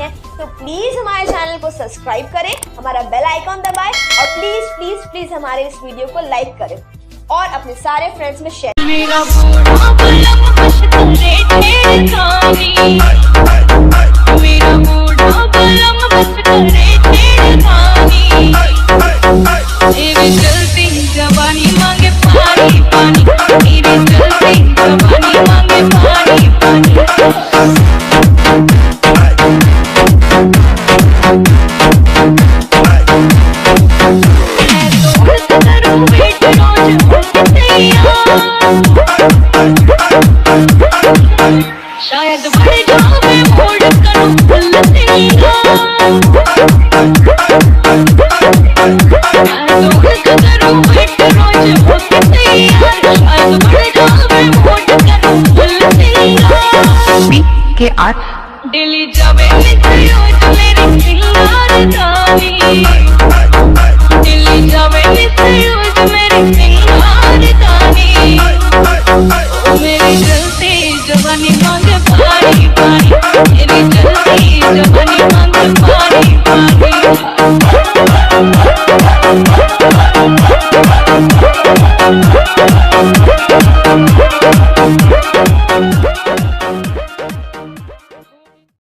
हैं तो प्लीज हमारे चैनल को सब्सक्राइब करें, हमारा बेल आइकॉन दबाएं और प्लीज प्लीज प्लीज हमारे इस वीडियो को लाइक करें और अपने सारे फ्रेंड्स में शेयर। मेरा बूढ़ा बलम बस करे छेड़खानी, मेरा बूढ़ा बलम बस करे छेड़खानी, तेरी चलती जवानी मांगे पानी पानी, तेरी चलती जवानी मांगे पानी पानी। शायद बढ़ जावे मोड़ करूं फुल तेरा, करूं वेट रोज होके तैयार, शायद बढ़ जावे मोड़ करूं फुल तेरा। के आर दिल्ली जावे रोज मेरी सिंगार दानी, दिल्ली जावे